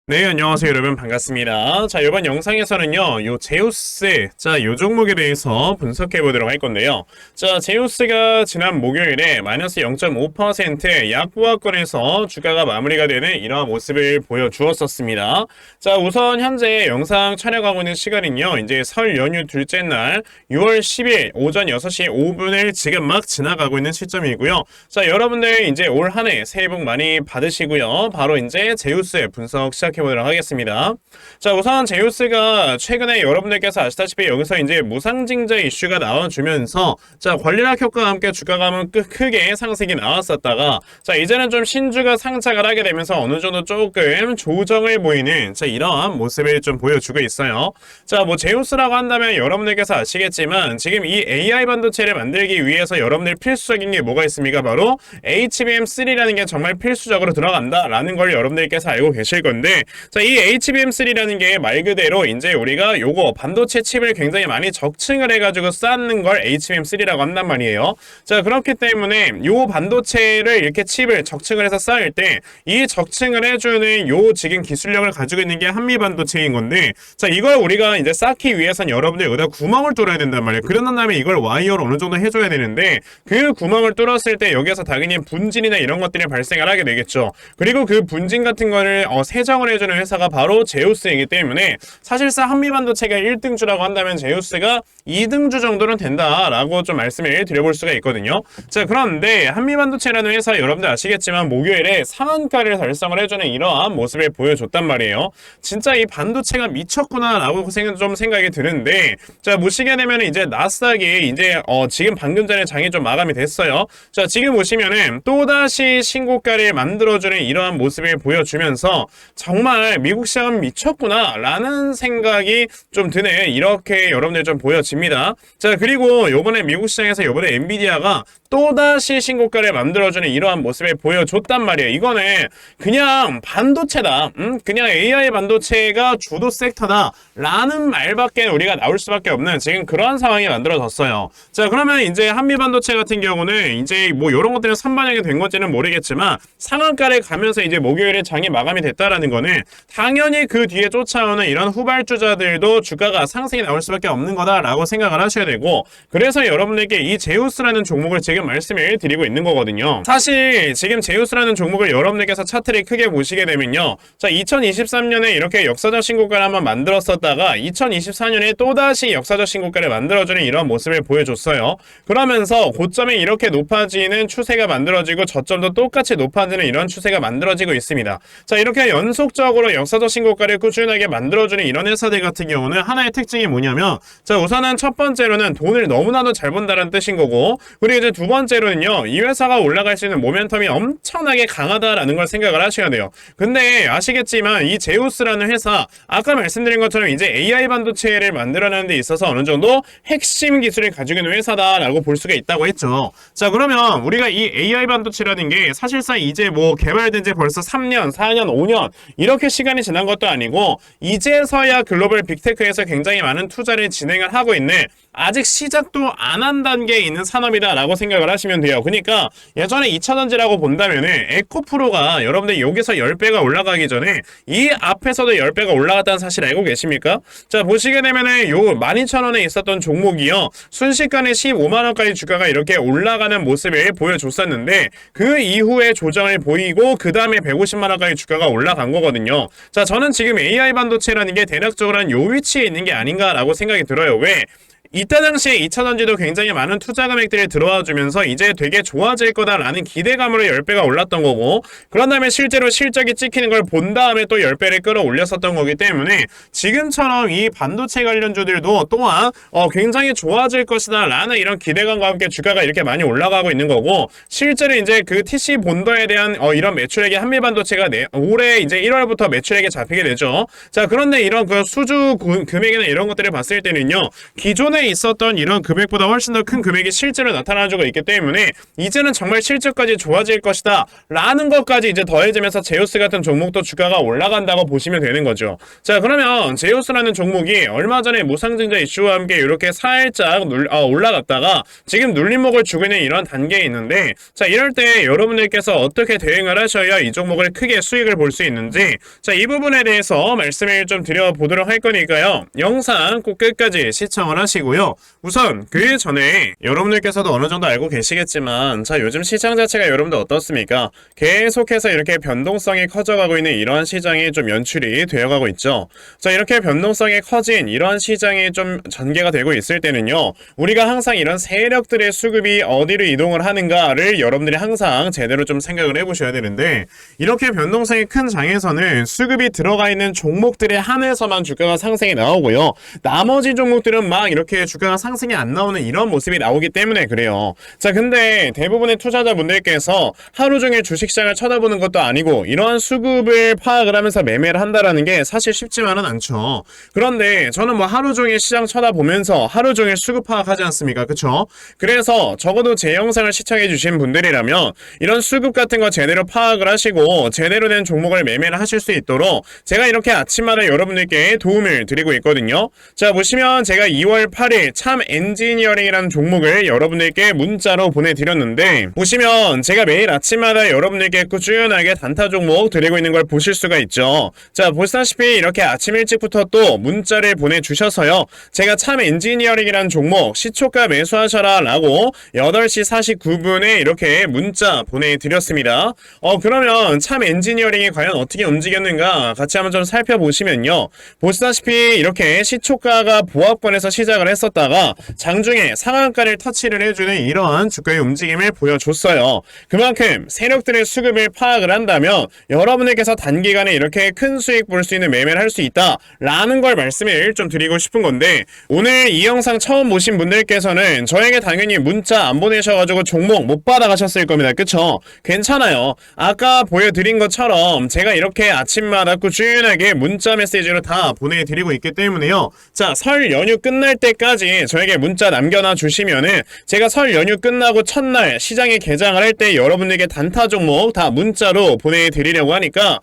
네, 안녕하세요, 여러분. 반갑습니다. 자, 이번 영상에서는요, 요 제우스, 요 종목에 대해서 분석해 보도록 할 건데요. 자, 제우스가 지난 목요일에 마이너스 0.5% 약보합권에서 주가가 마무리가 되는 이러한 모습을 보여주었었습니다. 자, 우선 현재 영상 촬영하고 있는 시간은요, 이제 설 연휴 둘째 날 6월 10일 오전 6시 5분을 지금 막 지나가고 있는 시점이고요. 자, 여러분들 이제 올 한 해 새해 복 많이 받으시고요. 바로 이제 제우스 분석 시작해 보도록 하겠습니다. 자, 우선 제우스가 최근에 여러분들께서 아시다시피 여기서 이제 무상증자 이슈가 나와주면서 자, 권리락 효과와 함께 주가가 크게 상승이 나왔었다가 자, 이제는 좀 신주가 상착을 하게 되면서 어느 정도 조금 조정을 보이는 자, 이러한 모습을 좀 보여주고 있어요. 자, 뭐 제우스라고 한다면 여러분들께서 아시겠지만 지금 이 AI 반도체를 만들기 위해서 여러분들 필수적인 게 뭐가 있습니까? 바로 HBM3라는 게 정말 필수적으로 들어간다라는 걸 여러분들께서 알고 계실 건데 자, 이 HBM3라는 게 말 그대로 이제 우리가 요거 반도체 칩을 굉장히 많이 적층을 해가지고 쌓는 걸 HBM3라고 한단 말이에요. 자, 그렇기 때문에 요 반도체를 이렇게 칩을 적층을 해서 쌓을 때 이 적층을 해주는 요 지금 기술력을 가지고 있는 게 한미 반도체인 건데 자, 이걸 우리가 이제 쌓기 위해선 여러분들 여기다 구멍을 뚫어야 된단 말이에요. 그런 다음에 이걸 와이어로 어느 정도 해줘야 되는데 그 구멍을 뚫었을 때 여기에서 당연히 분진이나 이런 것들이 발생을 하게 되겠죠. 그리고 그 분진 같은 거를 세정을 해주는 회사가 바로 제우스이기 때문에 사실상 한미반도체가 1등주라고 한다면 제우스가 2등주 정도는 된다라고 좀 말씀을 드려볼 수가 있거든요. 자, 그런데 한미반도체라는 회사 여러분들 아시겠지만 목요일에 상한가를 달성을 해주는 이러한 모습을 보여줬단 말이에요. 진짜 이 반도체가 미쳤구나 라고 좀 생각이 드는데 자, 보시게 되면 이제 나스닥이 이제 지금 방금 전에 장이 좀 마감이 됐어요. 자, 지금 보시면은 또다시 신고가를 만들어주는 이러한 모습을 보여주면서 정말 미국 시장은 미쳤구나 라는 생각이 좀 드네. 이렇게 여러분들 좀 보여집니다. 자, 그리고 요번에 미국 시장에서 요번에 엔비디아가 또다시 신고가를 만들어주는 이러한 모습을 보여줬단 말이에요. 이거는 그냥 반도체다. 그냥 AI 반도체가 주도 섹터다 라는 말밖에 우리가 나올 수밖에 없는 지금 그런 상황이 만들어졌어요. 자, 그러면 이제 한미 반도체 같은 경우는 이제 뭐 이런 것들은 선반영이 된 건지는 모르겠지만 상한가를 가면서 이제 목요일에 장이 마감이 됐다라는 거는 당연히 그 뒤에 쫓아오는 이런 후발주자들도 주가가 상승이 나올 수밖에 없는 거다라고 생각을 하셔야 되고 그래서 여러분들께 이 제우스라는 종목을 지금 말씀을 드리고 있는 거거든요. 사실 지금 제우스라는 종목을 여러분들께서 차트를 크게 보시게 되면요. 자, 2023년에 이렇게 역사적 신고가를 한번 만들었었다가 2024년에 또다시 역사적 신고가를 만들어주는 이런 모습을 보여줬어요. 그러면서 고점이 이렇게 높아지는 추세가 만들어지고 저점도 똑같이 높아지는 이런 추세가 만들어지고 있습니다. 자, 이렇게 연속적으로 역사적 신고가를 꾸준하게 만들어주는 이런 회사들 같은 경우는 하나의 특징이 뭐냐면 자, 우선은 첫 번째로는 돈을 너무나도 잘 번다는 뜻인 거고 그리고 이제 두 번째로는요, 이 회사가 올라갈 수 있는 모멘텀이 엄청나게 강하다라는 걸 생각을 하셔야 돼요. 근데 아시겠지만 이 제우스라는 회사 아까 말씀드린 것처럼 이제 AI 반도체를 만들어내는 데 있어서 어느 정도 핵심 기술을 가지고 있는 회사다라고 볼 수가 있다고 했죠. 자, 그러면 우리가 이 AI 반도체라는 게 사실상 이제 뭐 개발된 지 벌써 3년, 4년, 5년 이렇게 시간이 지난 것도 아니고 이제서야 글로벌 빅테크에서 굉장히 많은 투자를 진행을 하고 있는 아직 시작도 안 한 단계에 있는 산업이다라고 생각을 하시면 돼요. 그러니까 예전에 2차전지라고 본다면은 에코프로가 여러분들 여기서 10배가 올라가기 전에 이 앞에서도 10배가 올라갔다는 사실 알고 계십니까? 자, 보시게 되면은 요 12,000원에 있었던 종목이요. 순식간에 15만원까지 주가가 이렇게 올라가는 모습을 보여줬었는데 그 이후에 조정을 보이고 그 다음에 150만원까지 주가가 올라간 거거든요. 자, 저는 지금 AI 반도체라는 게 대략적으로 한 요 위치에 있는 게 아닌가라고 생각이 들어요. 왜? 이때 당시에 2차전지도 굉장히 많은 투자 금액들이 들어와 주면서 이제 되게 좋아질 거다라는 기대감으로 10배가 올랐던 거고 그런 다음에 실제로 실적이 찍히는 걸 본 다음에 또 10배를 끌어올렸었던 거기 때문에 지금처럼 이 반도체 관련주들도 또한 굉장히 좋아질 것이다 라는 이런 기대감과 함께 주가가 이렇게 많이 올라가고 있는 거고 실제로 이제 그 TC 본더에 대한 이런 매출액이 한미 반도체가 올해 이제 1월부터 매출액에 잡히게 되죠. 자, 그런데 이런 그 수주 금액이나 이런 것들을 봤을 때는요, 기존에 처음에 있었던 이런 금액보다 훨씬 더 큰 금액이 실제로 나타나주고 있기 때문에 이제는 정말 실적까지 좋아질 것이다 라는 것까지 이제 더해지면서 제우스 같은 종목도 주가가 올라간다고 보시면 되는 거죠. 자, 그러면 제우스라는 종목이 얼마 전에 무상증자 이슈와 함께 이렇게 살짝 올라갔다가 지금 눌림목을 주고 있는 이런 단계에 있는데, 자, 이럴 때 여러분들께서 어떻게 대응을 하셔야 이 종목을 크게 수익을 볼 수 있는지, 자, 이 부분에 대해서 말씀을 좀 드려보도록 할 거니까요, 영상 꼭 끝까지 시청을 하시고요. 우선 그 전에 여러분들께서도 어느 정도 알고 계시겠지만, 자, 요즘 시장 자체가 여러분들 어떻습니까? 계속해서 이렇게 변동성이 커져가고 있는 이러한 시장이 좀 연출이 되어가고 있죠. 자, 이렇게 변동성이 커진 이러한 시장이 좀 전개가 되고 있을 때는요, 우리가 항상 이런 세력들의 수급이 어디로 이동을 하는가를 여러분들이 항상 제대로 좀 생각을 해보셔야 되는데, 이렇게 변동성이 큰 장에서는 수급이 들어가 있는 종목들에 한해서만 주가가 상승이 나오고요, 나머지 종목들은 막 이렇게 주가가 상승이 안 나오는 이런 모습이 나오기 때문에 그래요. 자, 근데 대부분의 투자자분들께서 하루 종일 주식시장을 쳐다보는 것도 아니고 이러한 수급을 파악을 하면서 매매를 한다라는 게 사실 쉽지만은 않죠. 그런데 저는 뭐 하루 종일 시장 쳐다보면서 하루 종일 수급 파악하지 않습니까? 그쵸? 그래서 적어도 제 영상을 시청해 주신 분들이라면 이런 수급 같은 거 제대로 파악을 하시고 제대로 된 종목을 매매를 하실 수 있도록 제가 이렇게 아침마다 여러분들께 도움을 드리고 있거든요. 자, 보시면 제가 2월 8일 참 엔지니어링이라는 종목을 여러분들께 문자로 보내드렸는데, 보시면 제가 매일 아침마다 여러분들께 꾸준하게 단타 종목 드리고 있는 걸 보실 수가 있죠. 자, 보시다시피 이렇게 아침 일찍부터 또 문자를 보내주셔서요, 제가 참 엔지니어링이라는 종목 시초가 매수하셔라 라고 8시 49분에 이렇게 문자 보내드렸습니다. 그러면 참 엔지니어링이 과연 어떻게 움직였는가 같이 한번 좀 살펴보시면요, 보시다시피 이렇게 시초가가 보합권에서 시작을 했었다가 장중에 상한가를 터치를 해주는 이러한 주가의 움직임을 보여줬어요. 그만큼 세력들의 수급을 파악을 한다면 여러분에게서 단기간에 이렇게 큰 수익 볼 수 있는 매매를 할 수 있다 라는 걸 말씀을 좀 드리고 싶은 건데, 오늘 이 영상 처음 보신 분들께서는 저에게 당연히 문자 안 보내셔가지고 종목 못 받아가셨을 겁니다. 그쵸? 괜찮아요. 아까 보여드린 것처럼 제가 이렇게 아침마다 꾸준하게 문자 메시지로 다 보내드리고 있기 때문에요, 자, 설 연휴 끝날 때까지 저에게 문자 남겨놔 주시면은 제가 설 연휴 끝나고 첫날 시장에 개장을 할 때 여러분에게 단타 종목 다 문자로 보내드리려고 하니까,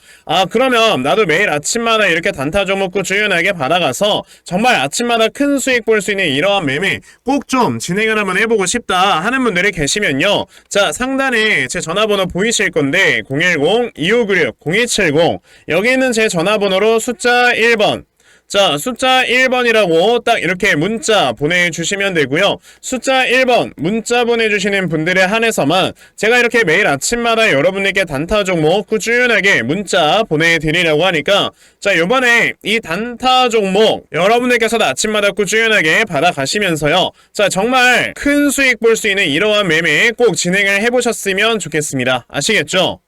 그러면 나도 매일 아침마다 이렇게 단타 종목 꾸준하게 받아가서 정말 아침마다 큰 수익 볼 수 있는 이러한 매매 꼭 좀 진행을 한번 해보고 싶다 하는 분들이 계시면요, 자, 상단에 제 전화번호 보이실 건데 010-2596-0270 여기 있는 제 전화번호로 숫자 1번, 자, 숫자 1번이라고 딱 이렇게 문자 보내주시면 되고요. 숫자 1번 문자 보내주시는 분들에 한해서만 제가 이렇게 매일 아침마다 여러분에게 단타 종목 꾸준하게 문자 보내드리려고 하니까, 자, 요번에 이 단타 종목 여러분들께서도 아침마다 꾸준하게 받아가시면서요, 자, 정말 큰 수익 볼 수 있는 이러한 매매 꼭 진행을 해보셨으면 좋겠습니다. 아시겠죠?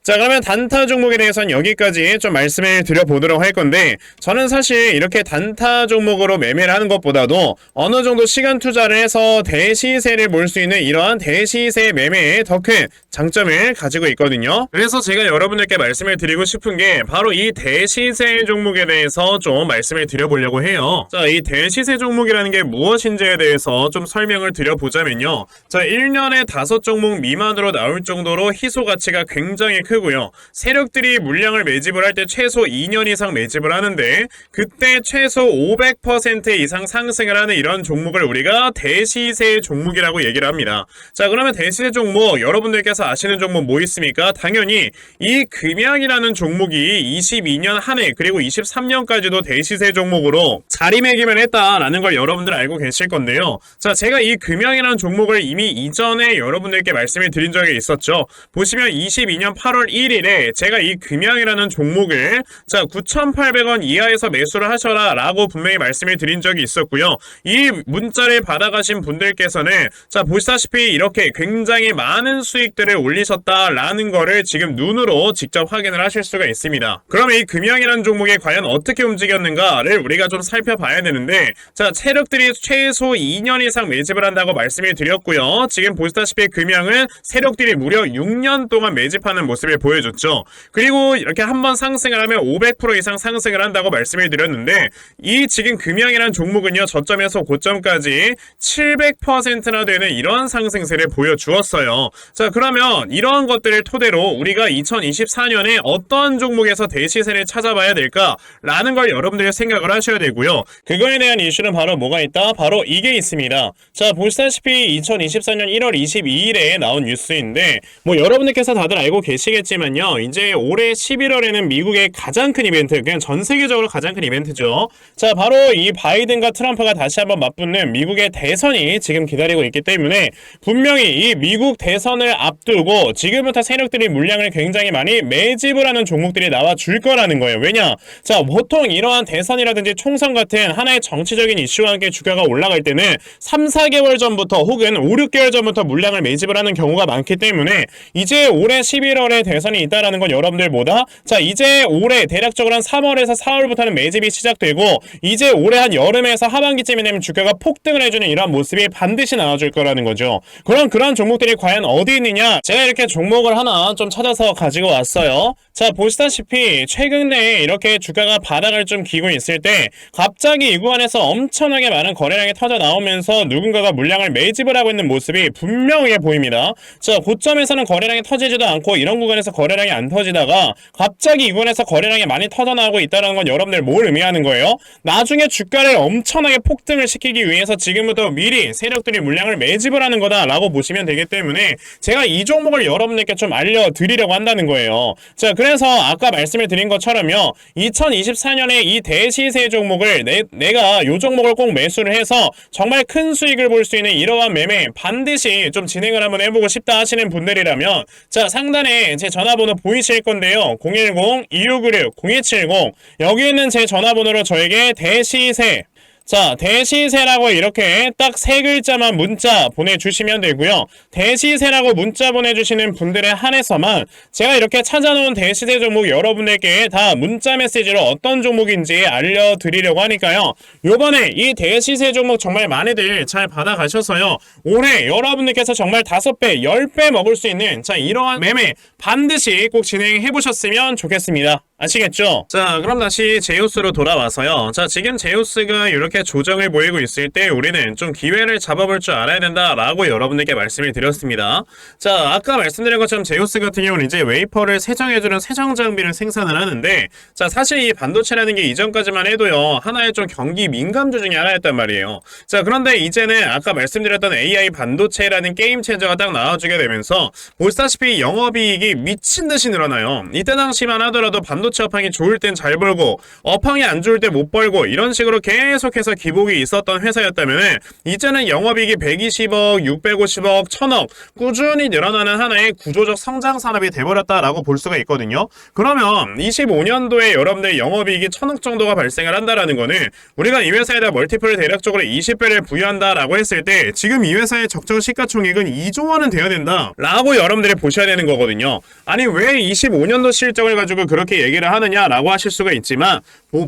자, 그러면 단타 종목에 대해서는 여기까지 좀 말씀을 드려보도록 할 건데, 저는 사실 이렇게 단타 종목으로 매매를 하는 것보다도 어느 정도 시간 투자를 해서 대시세를 볼 수 있는 이러한 대시세 매매에 더 큰 장점을 가지고 있거든요. 그래서 제가 여러분들께 말씀을 드리고 싶은 게 바로 이 대시세 종목에 대해서 좀 말씀을 드려보려고 해요. 자, 이 대시세 종목이라는 게 무엇인지에 대해서 좀 설명을 드려보자면요, 자, 1년에 5종목 미만으로 나올 정도로 희소 가치가 굉장히 크고요, 세력들이 물량을 매집을 할 때 최소 2년 이상 매집을 하는데 그때 최소 500% 이상 상승을 하는 이런 종목을 우리가 대시세 종목이라고 얘기를 합니다. 자, 그러면 대시세 종목 여러분들께서 아시는 종목 뭐 있습니까? 당연히 이 금양이라는 종목이 22년 한 해 그리고 23년까지도 대시세 종목으로 자리매김을 했다라는 걸 여러분들 알고 계실 건데요. 자, 제가 이 금양이라는 종목을 이미 이전에 여러분들께 말씀을 드린 적이 있었죠. 보시면 22년 8월 1일에 제가 이 금양이라는 종목을, 자, 9,800원 이하에서 매수를 하셔라 라고 분명히 말씀을 드린 적이 있었고요. 이 문자를 받아가신 분들께서는, 자, 보시다시피 이렇게 굉장히 많은 수익들을 올리셨다라는 거를 지금 눈으로 직접 확인을 하실 수가 있습니다. 그럼 이 금양이라는 종목이 과연 어떻게 움직였는가를 우리가 좀 살펴봐야 되는데, 자, 세력들이 최소 2년 이상 매집을 한다고 말씀을 드렸고요. 지금 보시다시피 금양은 세력들이 무려 6년 동안 매집하는 모습을 모습을 보여줬죠. 그리고 이렇게 한번 상승을 하면 500% 이상 상승을 한다고 말씀을 드렸는데 이 지금 금양이라는 종목은요 저점에서 고점까지 700%나 되는 이런 상승세를 보여주었어요. 자, 그러면 이러한 것들을 토대로 우리가 2024년에 어떤 종목에서 대시세를 찾아봐야 될까라는 걸 여러분들이 생각을 하셔야 되고요. 그거에 대한 이슈는 바로 뭐가 있다? 바로 이게 있습니다. 자, 보시다시피 2024년 1월 22일에 나온 뉴스인데 뭐 여러분들께서 다들 알고 계시겠지만요. 이제 올해 11월에는 미국의 가장 큰 이벤트, 그냥 전 세계적으로 가장 큰 이벤트죠. 자, 바로 이 바이든과 트럼프가 다시 한번 맞붙는 미국의 대선이 지금 기다리고 있기 때문에 분명히 이 미국 대선을 앞두고 지금부터 세력들이 물량을 굉장히 많이 매집을 하는 종목들이 나와줄 거라는 거예요. 왜냐? 자, 보통 이러한 대선이라든지 총선 같은 하나의 정치적인 이슈와 함께 주가가 올라갈 때는 3, 4개월 전부터 혹은 5, 6개월 전부터 물량을 매집을 하는 경우가 많기 때문에 이제 올해 11월에 대선이 있다라는 건 여러분들 뭐다? 자, 이제 올해 대략적으로 한 3월에서 4월부터는 매집이 시작되고 이제 올해 한 여름에서 하반기쯤이 되면 주가가 폭등을 해주는 이런 모습이 반드시 나와줄 거라는 거죠. 그럼 그런 종목들이 과연 어디 있느냐? 제가 이렇게 종목을 하나 좀 찾아서 가지고 왔어요. 자, 보시다시피 최근에 이렇게 주가가 바닥을 좀 기고 있을 때 갑자기 이 구간에서 엄청나게 많은 거래량이 터져 나오면서 누군가가 물량을 매집을 하고 있는 모습이 분명해 보입니다. 자, 고점에서는 거래량이 터지지도 않고 이런 구간에서 거래량이 안 터지다가 갑자기 이 구간에서 거래량이 많이 터져 나오고 있다는 건 여러분들 뭘 의미하는 거예요? 나중에 주가를 엄청나게 폭등을 시키기 위해서 지금부터 미리 세력들이 물량을 매집을 하는 거다라고 보시면 되기 때문에 제가 이 종목을 여러분들께 좀 알려드리려고 한다는 거예요. 자, 그래서 아까 말씀을 드린 것처럼요. 2024년에 이 대시세 종목을 내가 이 종목을 꼭 매수를 해서 정말 큰 수익을 볼 수 있는 이러한 매매 반드시 좀 진행을 한번 해보고 싶다 하시는 분들이라면 자, 상단에 제 전화번호 보이실 건데요. 010-2696-0270 여기 있는 제 전화번호로 저에게 대시세 자, 대시세라고 이렇게 딱 세 글자만 문자 보내주시면 되고요. 대시세라고 문자 보내주시는 분들에 한해서만 제가 이렇게 찾아놓은 대시세 종목 여러분에게 다 문자 메시지로 어떤 종목인지 알려드리려고 하니까요. 요번에 이 대시세 종목 정말 많이들 잘 받아가셔서요. 올해 여러분들께서 정말 5배, 10배 먹을 수 있는 자, 이러한 매매 반드시 꼭 진행해보셨으면 좋겠습니다. 아시겠죠? 자, 그럼 다시 제우스로 돌아와서요. 자, 지금 제우스가 이렇게 조정을 보이고 있을 때 우리는 좀 기회를 잡아볼 줄 알아야 된다라고 여러분들께 말씀을 드렸습니다. 자, 아까 말씀드린 것처럼 제우스 같은 경우는 이제 웨이퍼를 세정해주는 세정 장비를 생산을 하는데 자, 사실 이 반도체라는 게 이전까지만 해도요. 하나의 좀 경기 민감주 중에 하나였단 말이에요. 자, 그런데 이제는 아까 말씀드렸던 AI 반도체라는 게임 체인저가 딱 나와주게 되면서 보시다시피 영업이익이 미친듯이 늘어나요. 이때 당시만 하더라도 반도체 업황이 좋을 땐 잘 벌고 업황이 안 좋을 때 못 벌고 이런 식으로 계속해서 기복이 있었던 회사였다면 이제는 영업이익이 120억, 650억, 1000억 꾸준히 늘어나는 하나의 구조적 성장 산업이 돼버렸다라고 볼 수가 있거든요. 그러면 25년도에 여러분들 영업이익이 1000억 정도가 발생을 한다라는 거는 우리가 이 회사에다 멀티플을 대략적으로 20배를 부여한다라고 했을 때 지금 이 회사의 적정 시가총액은 2조 원은 돼야 된다라고 여러분들이 보셔야 되는 거거든요. 아니 왜 25년도 실적을 가지고 그렇게 얘기를 하느냐라고 하실 수가 있지만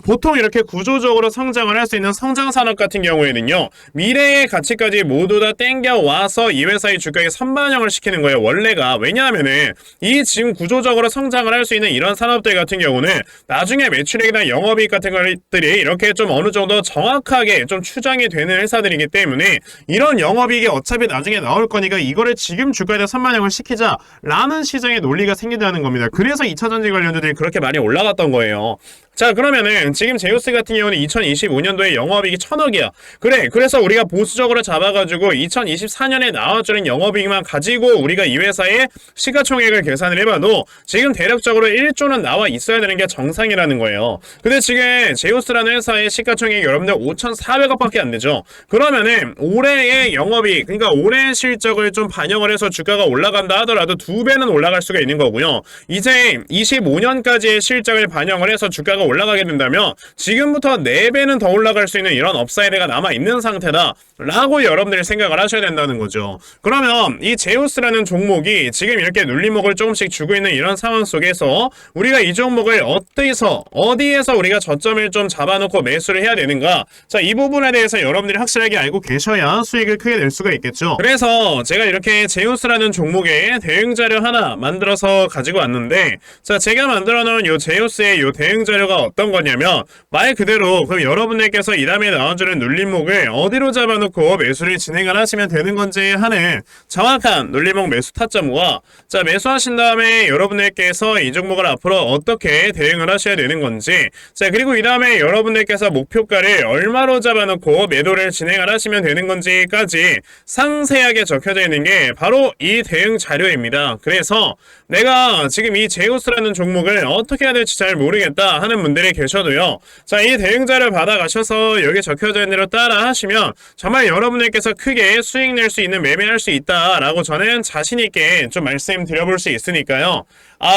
보통 이렇게 구조적으로 성장을 할 수 있는 성장산업 같은 경우에는요. 미래의 가치까지 모두 다 땡겨와서 이 회사의 주가에 선반영을 시키는 거예요. 원래가. 왜냐하면은 이 지금 구조적으로 성장을 할 수 있는 이런 산업들 같은 경우는 나중에 매출액이나 영업이익 같은 것들이 이렇게 좀 어느 정도 정확하게 좀 추정이 되는 회사들이기 때문에 이런 영업이익이 어차피 나중에 나올 거니까 이거를 지금 주가에다 선반영을 시키자라는 시장의 논리가 생긴다는 겁니다. 그래서 2차전지 관련주들이 그렇게 많이 올라갔던 거예요. 자, 그러면은 지금 제우스 같은 경우는 2025년도에 영업이익이 1000억이야. 그래, 그래서 우리가 보수적으로 잡아가지고 2024년에 나와주는 영업이익만 가지고 우리가 이 회사의 시가총액을 계산을 해봐도 지금 대략적으로 1조는 나와 있어야 되는 게 정상이라는 거예요. 근데 지금 제우스라는 회사의 시가총액이 여러분들 5,400억밖에 안 되죠. 그러면은 올해의 영업이익, 그러니까 올해의 실적을 좀 반영을 해서 주가가 올라간다 하더라도 2배는 올라갈 수가 있는 거고요. 이제 25년까지의 실적을 반영을 해서 주가가 주가가 올라가게 된다면 지금부터 4배는 더 올라갈 수 있는 이런 업사이드가 남아있는 상태다 라고 여러분들이 생각을 하셔야 된다는 거죠. 그러면 이 제우스라는 종목이 지금 이렇게 눌림목을 조금씩 주고 있는 이런 상황 속에서 우리가 이 종목을 어디에서 우리가 저점을 좀 잡아놓고 매수를 해야 되는가, 자, 이 부분에 대해서 여러분들이 확실하게 알고 계셔야 수익을 크게 낼 수가 있겠죠. 그래서 제가 이렇게 제우스라는 종목의 대응 자료 하나 만들어서 가지고 왔는데, 자, 제가 만들어 놓은 요 제우스의 요 대응 자료가 어떤 거냐면 말 그대로 그럼 여러분들께서 이 다음에 나와주는 눌림목을 어디로 잡아놓고 매수를 진행을 하시면 되는 건지 하는 정확한 눌림목 매수 타점과, 자, 매수하신 다음에 여러분들께서 이 종목을 앞으로 어떻게 대응을 하셔야 되는 건지, 자, 그리고 이 다음에 여러분들께서 목표가를 얼마로 잡아놓고 매도를 진행을 하시면 되는 건지까지 상세하게 적혀져 있는 게 바로 이 대응 자료입니다. 그래서 내가 지금 이 제우스라는 종목을 어떻게 해야 될지 잘 모르겠다 하는 분들이 계셔도요, 자, 이 대응 자료 받아가셔서 여기 적혀져 있는 대로 따라 하시면 정말 여러분들께서 크게 수익 낼 수 있는 매매할 수 있다라고 저는 자신있게 좀 말씀드려볼 수 있으니까요.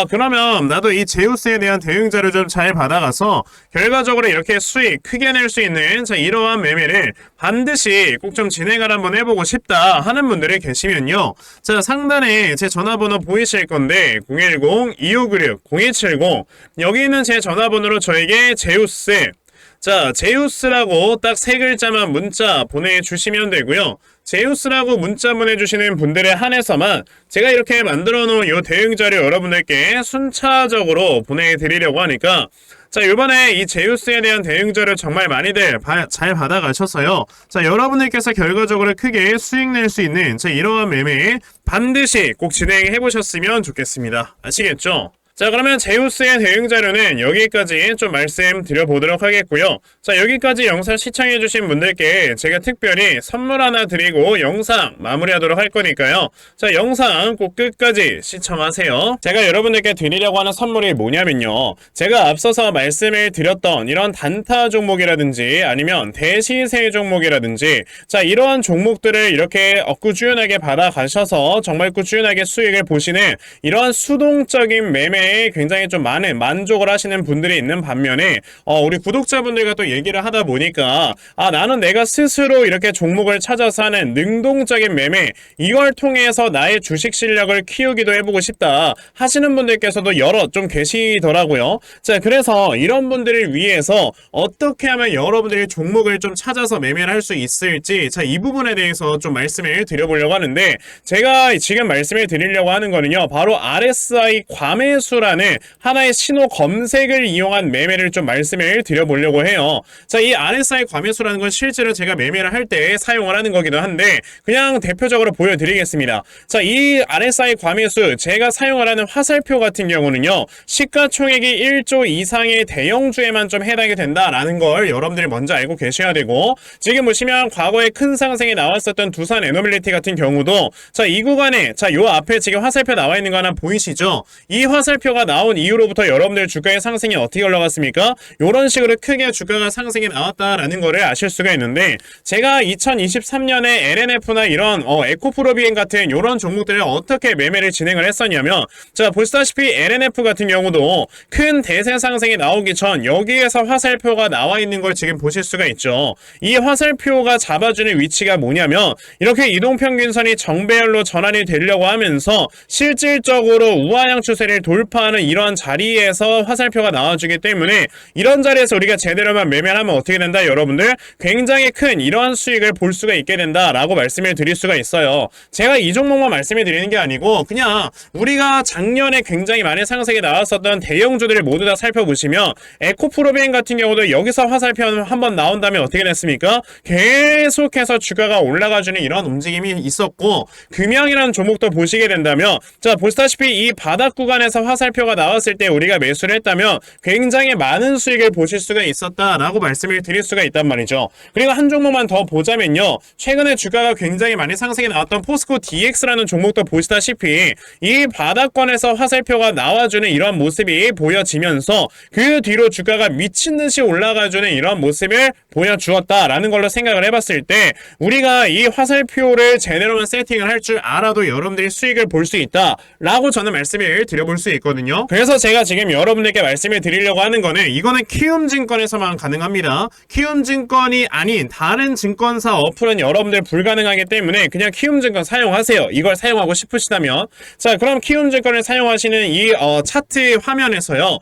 그러면 나도 이 제우스에 대한 대응 자료 좀 잘 받아가서 결과적으로 이렇게 수익 크게 낼 수 있는, 자, 이러한 매매를 반드시 꼭 좀 진행을 한번 해보고 싶다 하는 분들이 계시면요, 자, 상단에 제 전화번호 보이실 건데 010-2596-0270 여기 있는 제 전화번호로 저에게 제우스, 자, 제우스라고 딱 3글자만 문자 보내주시면 되고요. 제우스라고 문자 보내주시는 분들에 한해서만 제가 이렇게 만들어 놓은 이 대응 자료 여러분들께 순차적으로 보내드리려고 하니까, 자, 이번에 이 제우스에 대한 대응 자료 정말 많이들 잘 받아가셔서요, 자, 여러분들께서 결과적으로 크게 수익 낼 수 있는, 자, 이러한 매매 반드시 꼭 진행해 보셨으면 좋겠습니다. 아시겠죠? 자, 그러면 제우스의 대응 자료는 여기까지 좀 말씀드려보도록 하겠고요. 자, 여기까지 영상 시청해주신 분들께 제가 특별히 선물 하나 드리고 영상 마무리하도록 할 거니까요. 자, 영상 꼭 끝까지 시청하세요. 제가 여러분들께 드리려고 하는 선물이 뭐냐면요, 제가 앞서서 말씀을 드렸던 이런 단타 종목이라든지 아니면 대시세 종목이라든지, 자, 이러한 종목들을 이렇게 꾸준하게 받아가셔서 정말 꾸준하게 수익을 보시는 이러한 수동적인 매매 굉장히 좀 많은 만족을 하시는 분들이 있는 반면에 우리 구독자분들과 또 얘기를 하다 보니까 나는 내가 스스로 이렇게 종목을 찾아서 하는 능동적인 매매, 이걸 통해서 나의 주식 실력을 키우기도 해보고 싶다 하시는 분들께서도 여러 좀 계시더라고요. 자, 그래서 이런 분들을 위해서 어떻게 하면 여러분들이 종목을 좀 찾아서 매매를 할 수 있을지, 자, 이 부분에 대해서 좀 말씀을 드려보려고 하는데, 제가 지금 말씀을 드리려고 하는 거는요, 바로 RSI 과매수 라는 하나의 신호 검색을 이용한 매매를 좀 말씀을 드려보려고 해요. 자, 이 RSI 과매수라는 건 실제로 제가 매매를 할 때 사용을 하는 거기도 한데 그냥 대표적으로 보여드리겠습니다. 자, 이 RSI 과매수 제가 사용을 하는 화살표 같은 경우는요, 시가총액이 1조 이상의 대형주에만 좀 해당이 된다라는 걸 여러분들이 먼저 알고 계셔야 되고, 지금 보시면 과거에 큰 상승이 나왔었던 두산 에너빌리티 같은 경우도, 자, 이 구간에, 자, 요 앞에 지금 화살표 나와 있는 거 하나 보이시죠? 이 화살표 가 나온 이후로부터 여러분들 주가의 상승이 어떻게 올라갔습니까? 이런 식으로 크게 주가가 상승이 나왔다라는 거를 아실 수가 있는데, 제가 2023년에 LNF나 이런 에코프로비엔 같은 이런 종목들을 어떻게 매매를 진행을 했었냐면, 자, 보시다시피 LNF 같은 경우도 큰 대세 상승이 나오기 전 여기에서 화살표가 나와 있는 걸 지금 보실 수가 있죠. 이 화살표가 잡아주는 위치가 뭐냐면 이렇게 이동평균선이 정배열로 전환이 되려고 하면서 실질적으로 우하향 추세를 돌파하는 이러한 자리에서 화살표가 나와주기 때문에 이런 자리에서 우리가 제대로만 매매를 하면 어떻게 된다, 여러분들? 굉장히 큰 이러한 수익을 볼 수가 있게 된다라고 말씀을 드릴 수가 있어요. 제가 이 종목만 말씀을 드리는 게 아니고 그냥 우리가 작년에 굉장히 많은 상승이 나왔었던 대형주들을 모두 다 살펴보시면 에코프로비엔 같은 경우도 여기서 화살표 한번 나온다면 어떻게 됐습니까? 계속해서 주가가 올라가주는 이런 움직임이 있었고, 금양이라는 종목도 보시게 된다면, 자, 보시다시피 이 바닥 구간에서 화살표가 나왔을 때 우리가 매수를 했다면 굉장히 많은 수익을 보실 수가 있었다라고 말씀을 드릴 수가 있단 말이죠. 그리고 한 종목만 더 보자면요, 최근에 주가가 굉장히 많이 상승이 나왔던 포스코 DX라는 종목도 보시다시피 이 바닥권에서 화살표가 나와주는 이런 모습이 보여지면서 그 뒤로 주가가 미친듯이 올라가주는 이런 모습을 보여주었다라는 걸로 생각을 해봤을 때, 우리가 이 화살표를 제대로만 세팅을 할 줄 알아도 여러분들이 수익을 볼 수 있다라고 저는 말씀을 드려볼 수 있거든요. 있거든요. 그래서 제가 지금 여러분들께 말씀을 드리려고 하는 거는 이거는 키움증권에서만 가능합니다. 키움증권이 아닌 다른 증권사 어플은 여러분들 불가능하기 때문에 그냥 키움증권 사용하세요. 이걸 사용하고 싶으시다면. 자, 그럼 키움증권을 사용하시는 이 차트 화면에서요.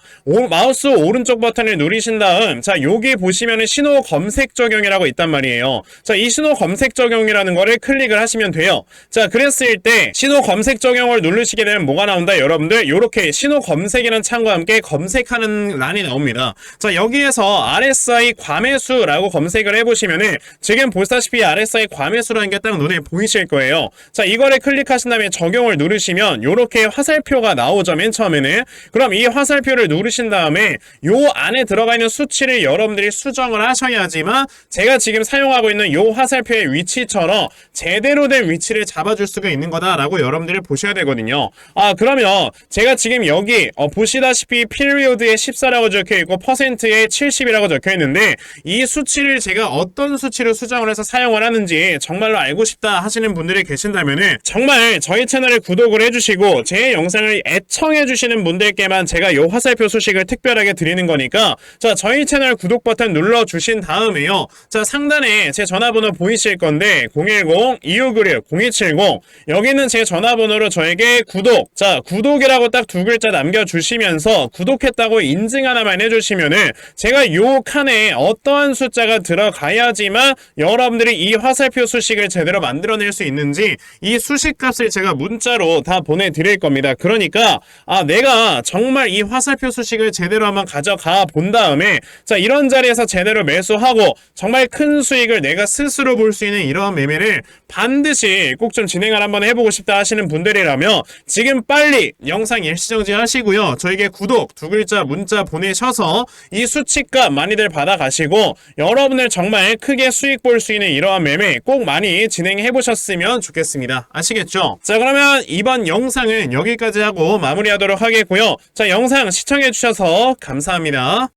마우스 오른쪽 버튼을 누르신 다음, 자, 여기 보시면은 신호 검색 적용이라고 있단 말이에요. 자, 이 신호 검색 적용이라는 거를 클릭을 하시면 돼요. 자, 그랬을 때 신호 검색 적용을 누르시게 되면 뭐가 나온다? 여러분들 요렇게 신호 검색이라는 창과 함께 검색하는 란이 나옵니다. 자, 여기에서 RSI 과매수라고 검색을 해보시면은 지금 보시다시피 RSI 과매수라는 게 딱 눈에 보이실 거예요. 자, 이거를 클릭하신 다음에 적용을 누르시면 요렇게 화살표가 나오죠. 맨 처음에는. 그럼 이 화살표를 누르신 다음에 요 안에 들어가 있는 수치를 여러분들이 수정을 하셔야지만 제가 지금 사용하고 있는 요 화살표의 위치처럼 제대로 된 위치를 잡아줄 수가 있는 거다라고 여러분들이 보셔야 되거든요. 그러면 제가 지금 여기 보시다시피 피리오드에 14라고 적혀있고 퍼센트에 70이라고 적혀있는데 이 수치를 제가 어떤 수치로 수정을 해서 사용을 하는지 정말로 알고 싶다 하시는 분들이 계신다면은 정말 저희 채널에 구독을 해주시고 제 영상을 애청해주시는 분들께만 제가 요 화살표 소식을 특별하게 드리는 거니까 자, 저희 채널 구독 버튼 눌러주신 다음에요. 자, 상단에 제 전화번호 보이실 건데 010-2596-0270 여기는 제 전화번호로 저에게 구독, 자, 구독이라고 딱 두 글자 남겨주시면서 구독했다고 인증 하나만 해주시면은 제가 요 칸에 어떠한 숫자가 들어가야지만 여러분들이 이 화살표 수식을 제대로 만들어낼 수 있는지 이 수식 값을 제가 문자로 다 보내드릴 겁니다. 그러니까 내가 정말 이 화살표 수식을 제대로 한번 가져가 본 다음에 자, 이런 자리에서 제대로 매수하고 정말 큰 수익을 내가 스스로 볼 수 있는 이러한 매매를 반드시 꼭 좀 진행을 한번 해보고 싶다 하시는 분들이라면 지금 빨리 영상 일시정지 하시고요. 저에게 구독 두 글자 문자 보내셔서 이 수치값 많이들 받아가시고 여러분들 정말 크게 수익 볼 수 있는 이러한 매매 꼭 많이 진행해 보셨으면 좋겠습니다. 아시겠죠? 자, 그러면 이번 영상은 여기까지 하고 마무리하도록 하겠고요. 자, 영상 시청해 주셔서 감사합니다.